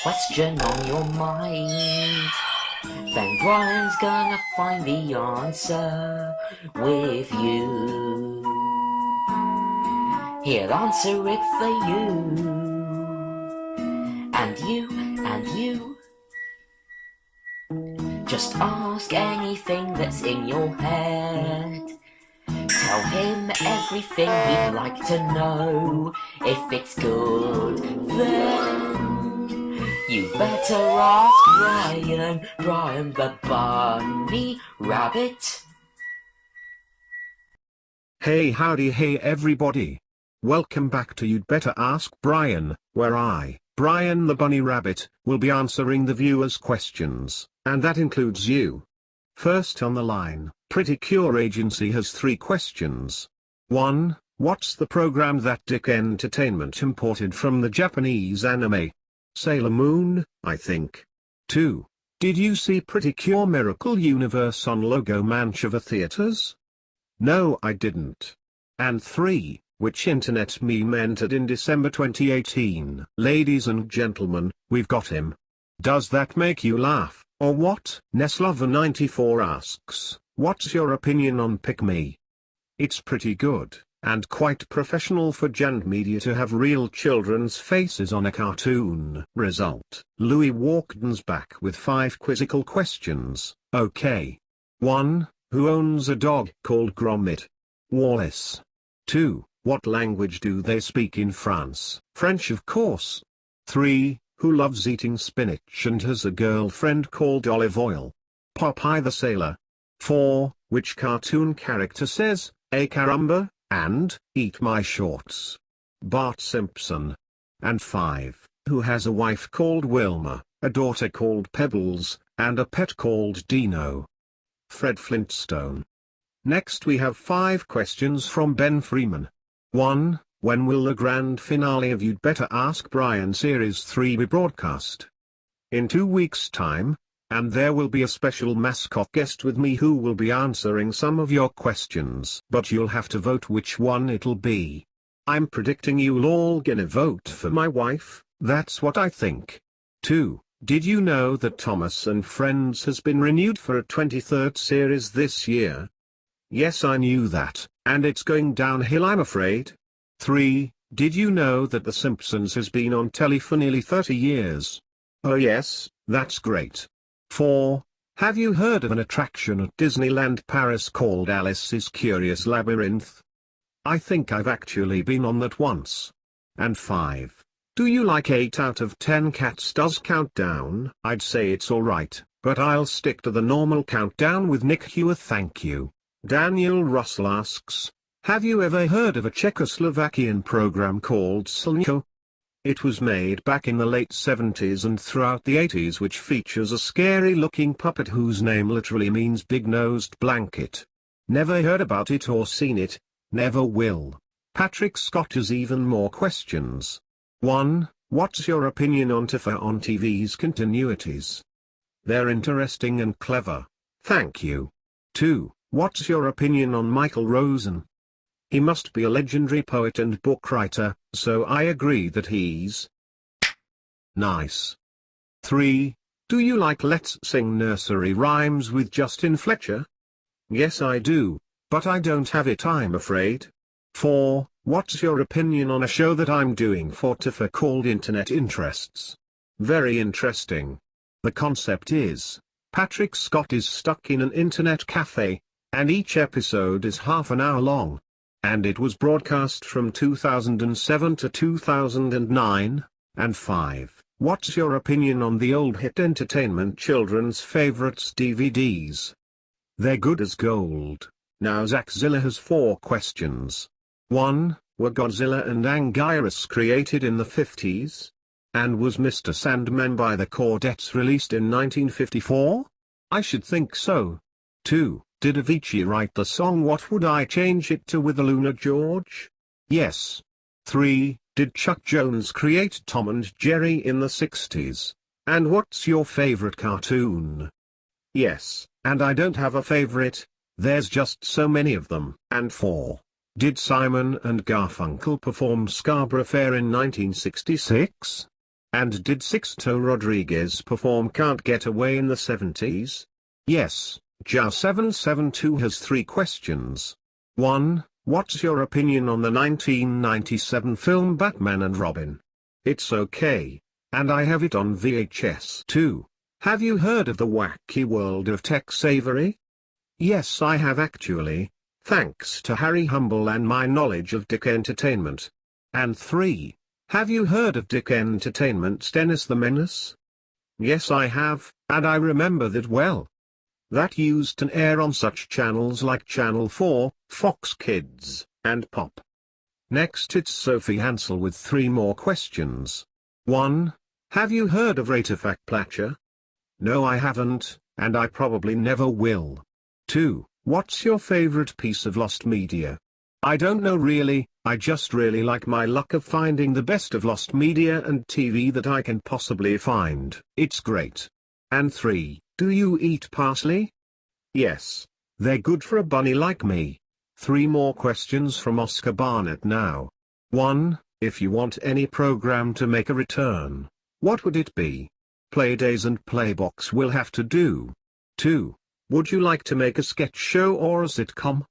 question on your mind, then Brian's gonna find the answer with you. He'll answer it for you. And you. Just ask anything that's in your head. Tell him everything he'd like to know. If it's good, then you better ask Brian the bunny rabbit. Hey, howdy, hey everybody. Welcome back to You'd Better Ask Brian, where I, Brian the bunny rabbit, will be answering the viewers' questions, and that includes you. First on the line, Pretty Cure Agency has 3 questions. 1. What's the program that Dick Entertainment imported from the Japanese anime? Sailor Moon, I think. 2. Did you see Pretty Cure Miracle Universe on Logo Mancheva Theaters? No, I didn't. And 3. Which internet meme entered in December 2018? Ladies and gentlemen, we've got him. Does that make you laugh, or what? Neslover94 asks, what's your opinion on Pick Me? It's pretty good, and quite professional for Jand Media to have real children's faces on a cartoon. Result. Louis Walkden's back with 5 quizzical questions. Okay. 1. Who owns a dog called Gromit? Wallace. 2. What language do they speak in France? French, of course. 3. Who loves eating spinach and has a girlfriend called Olive Oil? Popeye the Sailor. 4. Which cartoon character says, "Hey caramba," and, "Eat my shorts"? Bart Simpson. And 5. Who has a wife called Wilma, a daughter called Pebbles, and a pet called Dino? Fred Flintstone. Next we have 5 questions from Ben Freeman. 1. When will the grand finale of You'd Better Ask Brian Series 3 be broadcast? In 2 weeks' time, and there will be a special mascot guest with me who will be answering some of your questions. But you'll have to vote which one it'll be. I'm predicting you'll all gonna vote for my wife, that's what I think. 2. Did you know that Thomas and Friends has been renewed for a 23rd series this year? Yes, I knew that, and it's going downhill, I'm afraid. 3. Did you know that The Simpsons has been on telly for nearly 30 years? Oh yes, that's great. 4. Have you heard of an attraction at Disneyland Paris called Alice's Curious Labyrinth? I think I've actually been on that once. And 5. Do you like 8 out of 10 Cats Does Countdown? I'd say it's alright, but I'll stick to the normal countdown with Nick Hewer, thank you. Daniel Russell asks, have you ever heard of a Czechoslovakian program called Slnko? It was made back in the late 70s and throughout the 80s, which features a scary-looking puppet whose name literally means big-nosed blanket. Never heard about it or seen it, never will. Patrick Scott has even more questions. 1. What's your opinion on Tifa on TV's continuities? They're interesting and clever. Thank you. 2. What's your opinion on Michael Rosen? He must be a legendary poet and book writer, so I agree that he's nice. 3. Do you like Let's Sing Nursery Rhymes with Justin Fletcher? Yes, I do, but I don't have it, I'm afraid. 4. What's your opinion on a show that I'm doing for Tifa called Internet Interests? Very interesting. The concept is, Patrick Scott is stuck in an internet cafe, and each episode is half an hour long. And it was broadcast from 2007 to 2009. And 5. What's your opinion on the old hit entertainment children's favorites DVDs? They're good as gold. Now Zachzilla has 4 questions. 1. Were Godzilla and Anguirus created in the 50s? And was Mr. Sandman by the Chordettes released in 1954? I should think so. 2. Did Avicii write the song What Would I Change It To with Luna George? Yes. 3. Did Chuck Jones create Tom and Jerry in the 60s? And what's your favorite cartoon? Yes, and I don't have a favorite, there's just so many of them. And 4. Did Simon and Garfunkel perform Scarborough Fair in 1966? And did Sixto Rodriguez perform Can't Get Away in the 70s? Yes. Ja772 has 3 questions. 1. What's your opinion on the 1997 film Batman and Robin? It's okay. And I have it on VHS. 2. Have you heard of the wacky world of Tex Avery? Yes, I have actually, thanks to Harry Humble and my knowledge of Dick Entertainment. And 3. Have you heard of Dick Entertainment's Dennis the Menace? Yes, I have, and I remember that well. That used to air on such channels like Channel 4, Fox Kids, and Pop. Next it's Sophie Hansel with 3 more questions. 1. Have you heard of Ratafak Platcher? No, I haven't, and I probably never will. 2. What's your favorite piece of lost media? I don't know really, I just really like my luck of finding the best of lost media and TV that I can possibly find. It's great. And 3. Do you eat parsley? Yes. They're good for a bunny like me. 3 more questions from Oscar Barnett now. 1. If you want any program to make a return, what would it be? Playdays and Playbox will have to do. 2. Would you like to make a sketch show or a sitcom?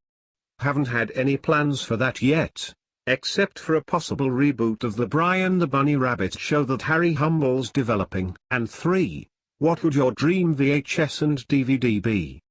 Haven't had any plans for that yet, except for a possible reboot of the Brian the Bunny Rabbit show that Harry Humble's developing. And 3. What would your dream VHS and DVD be?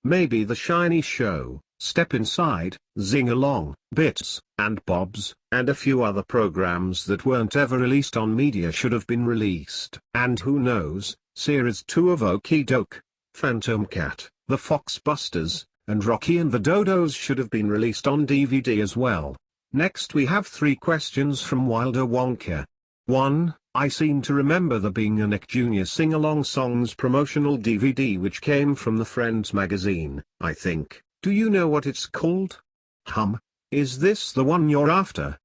Maybe The Shiny Show, Step Inside, Zing Along, Bits, and Bobs, and a few other programs that weren't ever released on media should have been released. And who knows, Series 2 of Okie Doke, Phantom Cat, The Fox Busters, and Rocky and the Dodos should have been released on DVD as well. Next we have 3 questions from Wilder Wonka. 1. I seem to remember there being a Nick Jr. sing-along songs promotional DVD which came from the Friends magazine, I think. Do you know what it's called? Is this the one you're after?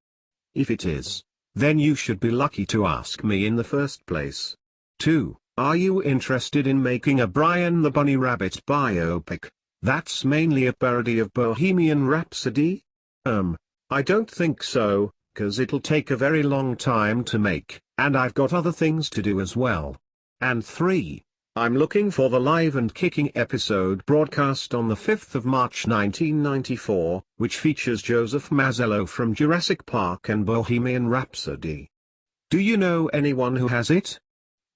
If it is, then you should be lucky to ask me in the first place. 2. Are you interested in making a Brian the Bunny Rabbit biopic? That's mainly a parody of Bohemian Rhapsody? I don't think so, 'cause it'll take a very long time to make, and I've got other things to do as well. And 3. I'm looking for the live and kicking episode broadcast on the 5th of March 1994, which features Joseph Mazzello from Jurassic Park and Bohemian Rhapsody. Do you know anyone who has it?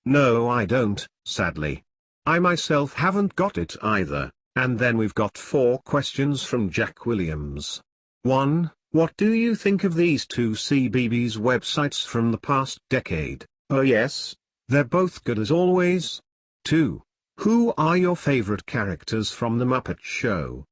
No, I don't, sadly. I myself haven't got it either. And then we've got 4 questions from Jack Williams. 1. What do you think of these 2 CBeebies websites from the past decade? Oh yes, they're both good as always. 2. Who are your favorite characters from The Muppet Show?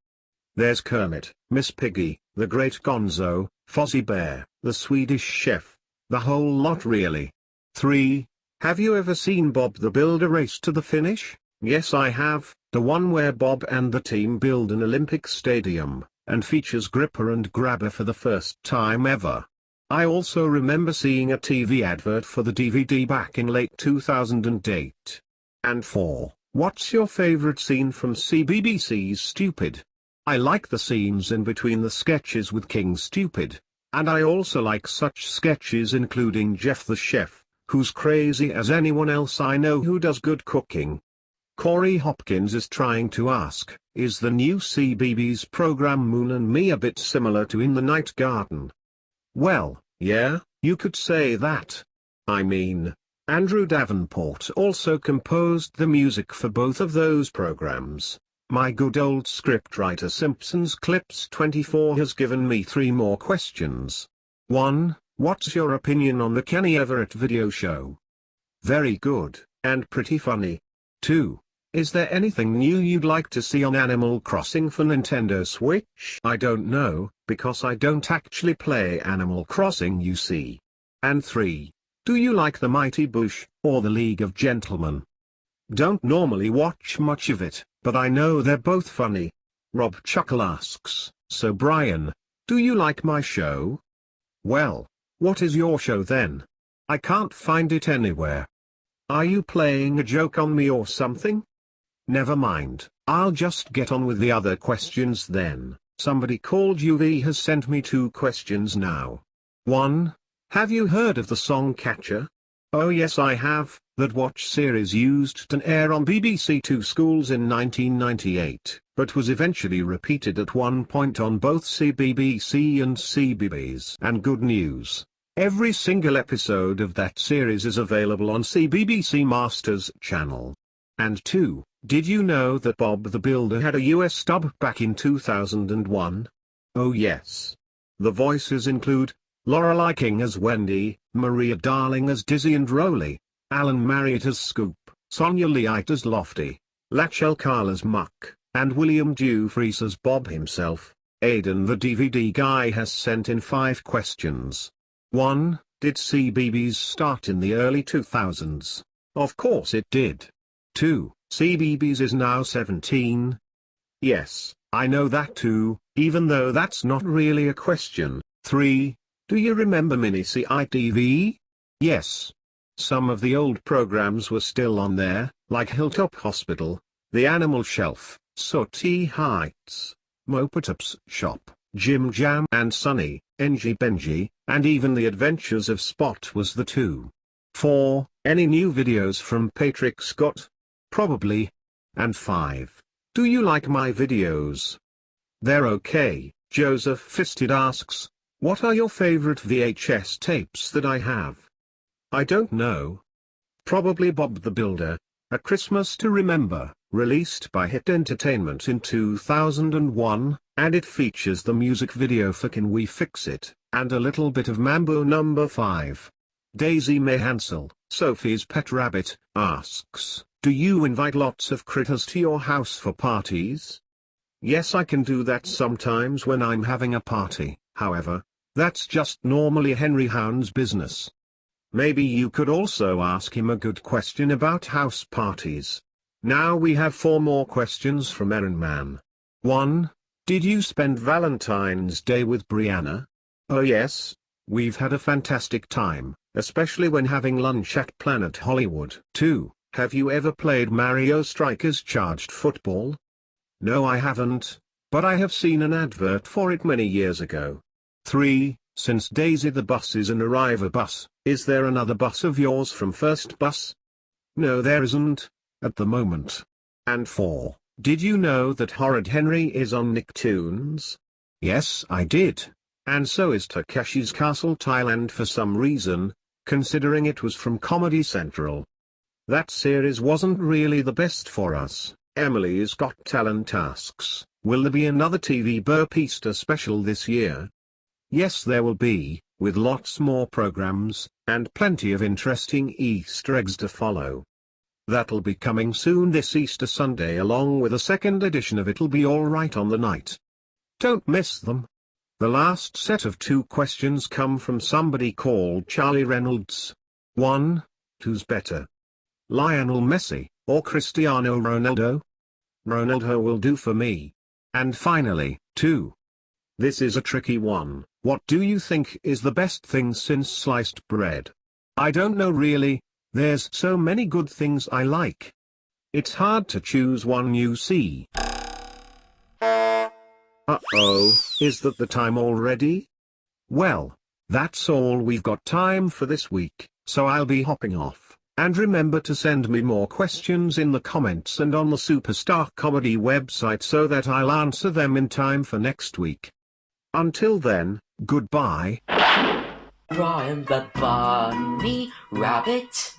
There's Kermit, Miss Piggy, The Great Gonzo, Fozzie Bear, The Swedish Chef, the whole lot really. 3. Have you ever seen Bob the Builder Race to the Finish? Yes, I have, the one where Bob and the team build an Olympic stadium, and features Gripper and Grabber for the first time ever. I also remember seeing a TV advert for the DVD back in late 2008. And 4. What's your favorite scene from CBBC's Stupid? I like the scenes in between the sketches with King Stupid, and I also like such sketches including Jeff the Chef, who's crazy as anyone else I know who does good cooking. Corey Hopkins is trying to ask, is the new CBeebies program Moon and Me a bit similar to In the Night Garden? Well, yeah, you could say that. I mean, Andrew Davenport also composed the music for both of those programs. My good old scriptwriter Simpsons Clips 24 has given me 3 more questions. 1. What's your opinion on the Kenny Everett video show? Very good, and pretty funny. 2. Is there anything new you'd like to see on Animal Crossing for Nintendo Switch? I don't know, because I don't actually play Animal Crossing, you see. And 3. Do you like The Mighty Boosh, or The League of Gentlemen? Don't normally watch much of it, but I know they're both funny. Rob Chuckle asks, so Brian, do you like my show? Well, what is your show then? I can't find it anywhere. Are you playing a joke on me or something? Never mind, I'll just get on with the other questions then. Somebody called UV has sent me 2 questions now. 1. Have you heard of the song Catcher? Oh yes, I have. That watch series used to air on BBC Two schools in 1998, but was eventually repeated at one point on both CBBC and CBeebies. And good news, every single episode of that series is available on CBBC Masters channel. And 2, did you know that Bob the Builder had a US dub back in 2001? Oh yes. The voices include Lorelei King as Wendy, Maria Darling as Dizzy and Rolly, Alan Marriott as Scoop, Sonia Leite as Lofty, Lachelle Carl as Muck, and William Dufries as Bob himself. Aidan the DVD guy has sent in 5 questions. 1. Did CBeebies start in the early 2000s? Of course it did. 2. CBeebies is now 17. Yes, I know that too, even though that's not really a question. 3. Do you remember Mini CITV? Yes. Some of the old programs were still on there, like Hilltop Hospital, The Animal Shelf, Sooty Heights, Mopetup's Shop, Jim Jam and Sunny, Engie Benji, and even The Adventures of Spot was the 2. 4. Any new videos from Patrick Scott? Probably. And 5. Do you like my videos? They're okay. Joseph Fisted asks, what are your favorite VHS tapes that I have? I don't know. Probably Bob the Builder, A Christmas to Remember, released by Hit Entertainment in 2001, and it features the music video for Can We Fix It, and a little bit of Mambo No. 5. Daisy May Hansel, Sophie's Pet Rabbit, asks, do you invite lots of critters to your house for parties? Yes, I can do that sometimes when I'm having a party, however, that's just normally Henry Hound's business. Maybe you could also ask him a good question about house parties. Now we have 4 more questions from Erin Man. 1. Did you spend Valentine's Day with Brianna? Oh yes, we've had a fantastic time, especially when having lunch at Planet Hollywood. 2. Have you ever played Mario Strikers Charged Football? No, I haven't, but I have seen an advert for it many years ago. 3. Since Daisy the Bus is an Arriva bus, is there another bus of yours from First Bus? No, there isn't, at the moment. And 4. Did you know that Horrid Henry is on Nicktoons? Yes, I did. And so is Takeshi's Castle Thailand for some reason, considering it was from Comedy Central. That series wasn't really the best for us. Emily's Got Talent asks, will there be another TV Burpista special this year? Yes, there will be, with lots more programs, and plenty of interesting Easter eggs to follow. That'll be coming soon this Easter Sunday along with a second edition of It'll Be Alright on the Night. Don't miss them. The last set of 2 questions come from somebody called Charlie Reynolds. 1. Who's better? Lionel Messi, or Cristiano Ronaldo? Ronaldo will do for me. And finally, 2. This is a tricky one. What do you think is the best thing since sliced bread? I don't know really, there's so many good things I like. It's hard to choose one, you see. Uh-oh, is that the time already? Well, that's all we've got time for this week, so I'll be hopping off. And remember to send me more questions in the comments and on the Superstar Comedy website so that I'll answer them in time for next week. Until then, goodbye. Brian the Bunny Rabbit.